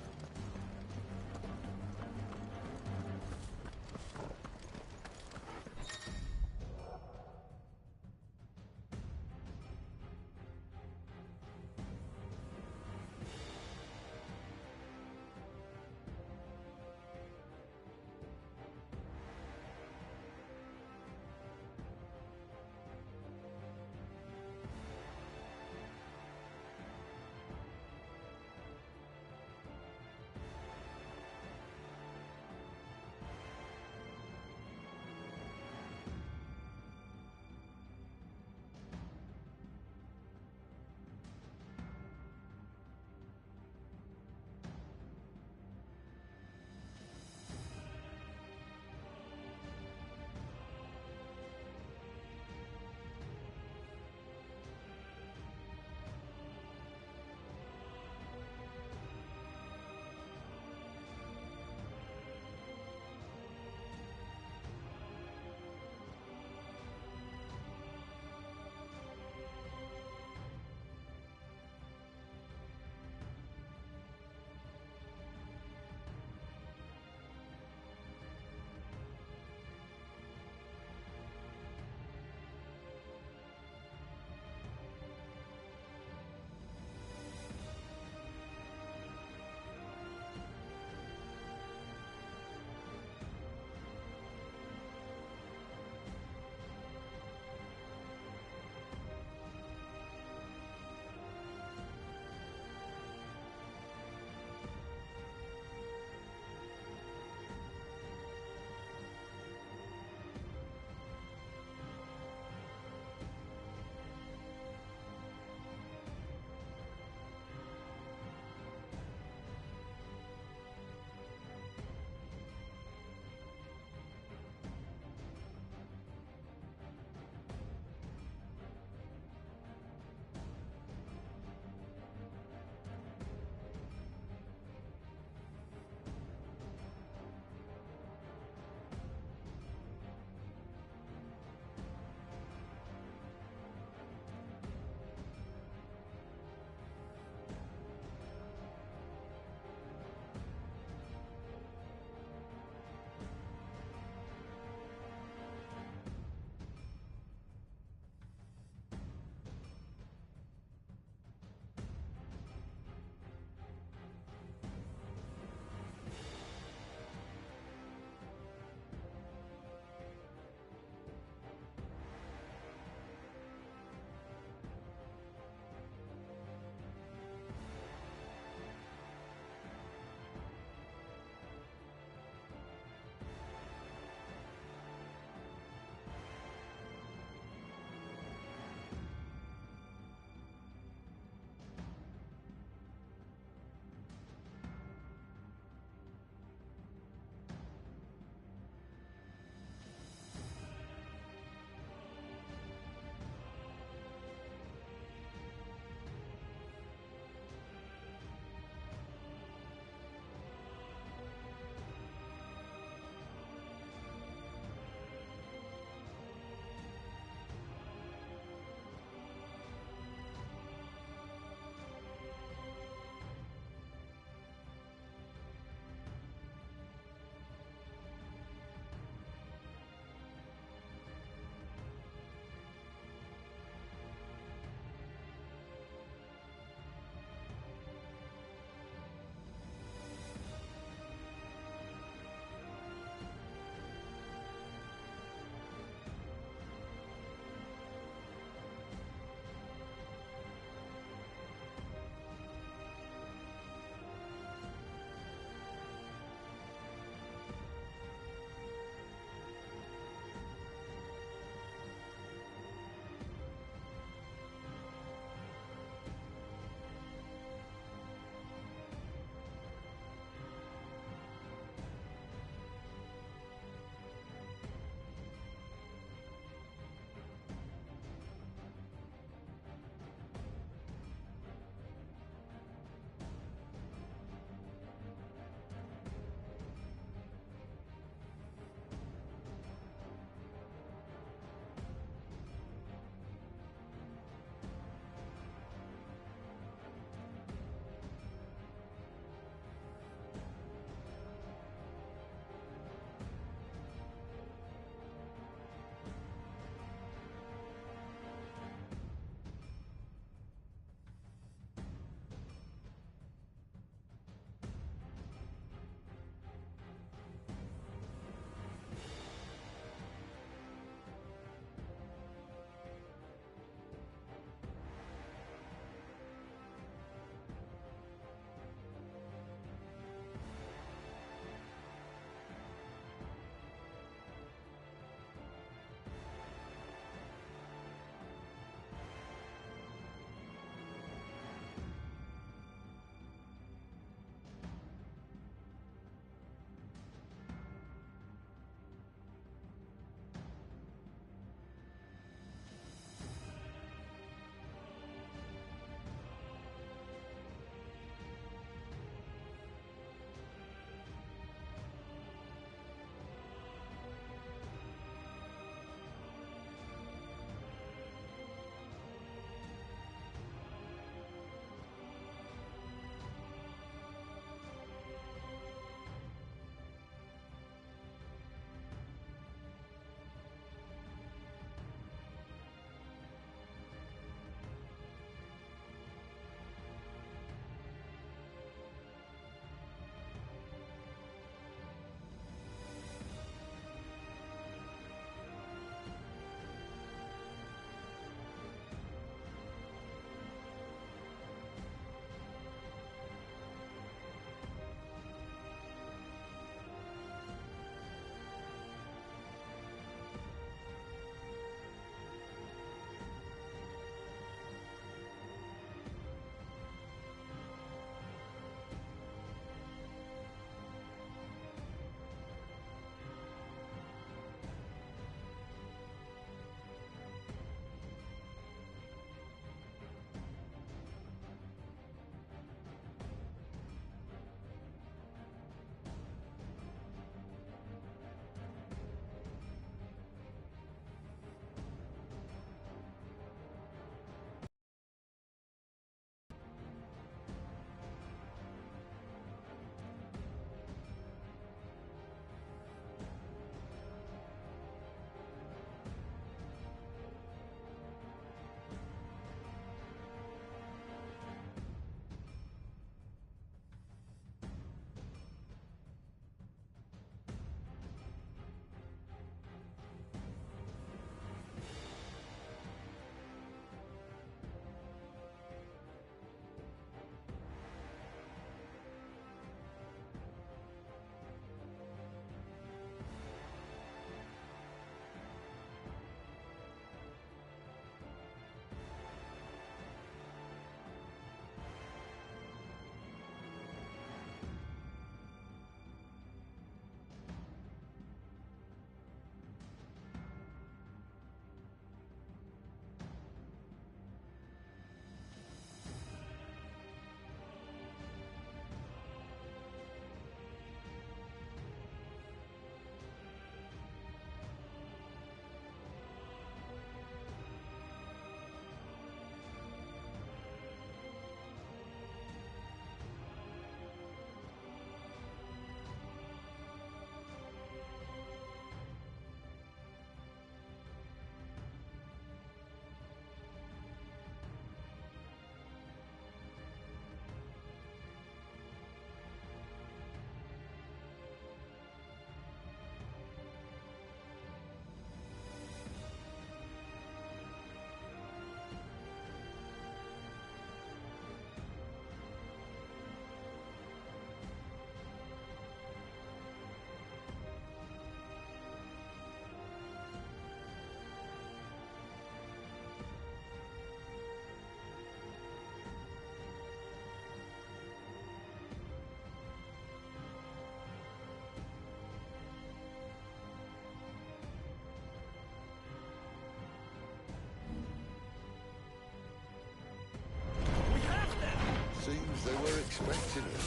expecting it.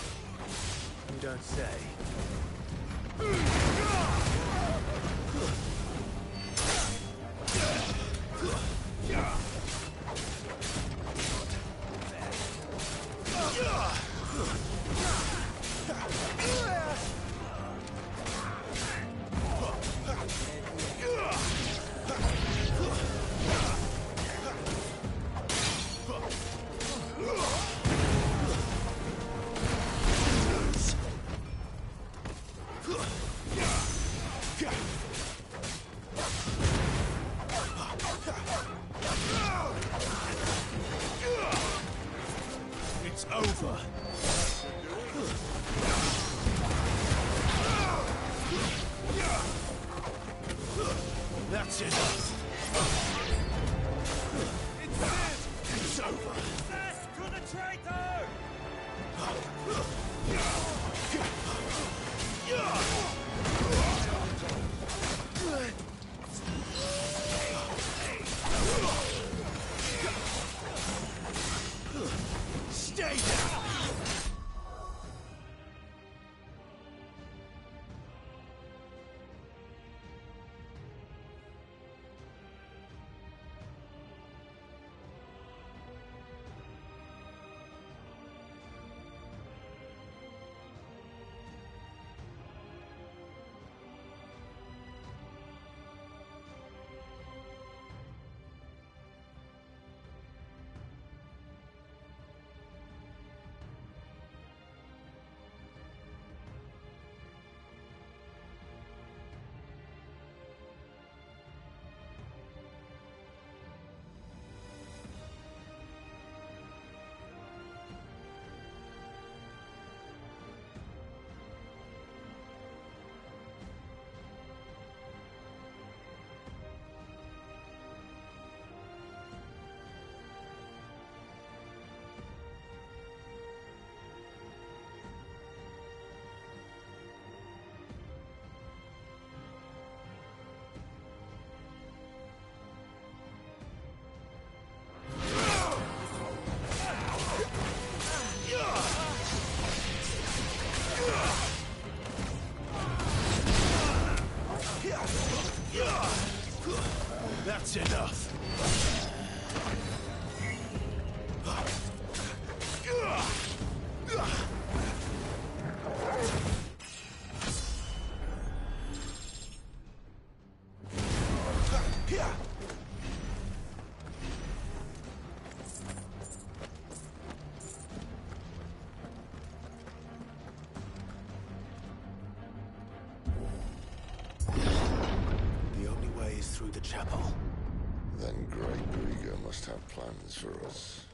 You don't say. It's over. That's enough. It's over. Death to the traitor! Stay down. That's enough. The only way is through the chapel. Then Great Grieger must have plans for us.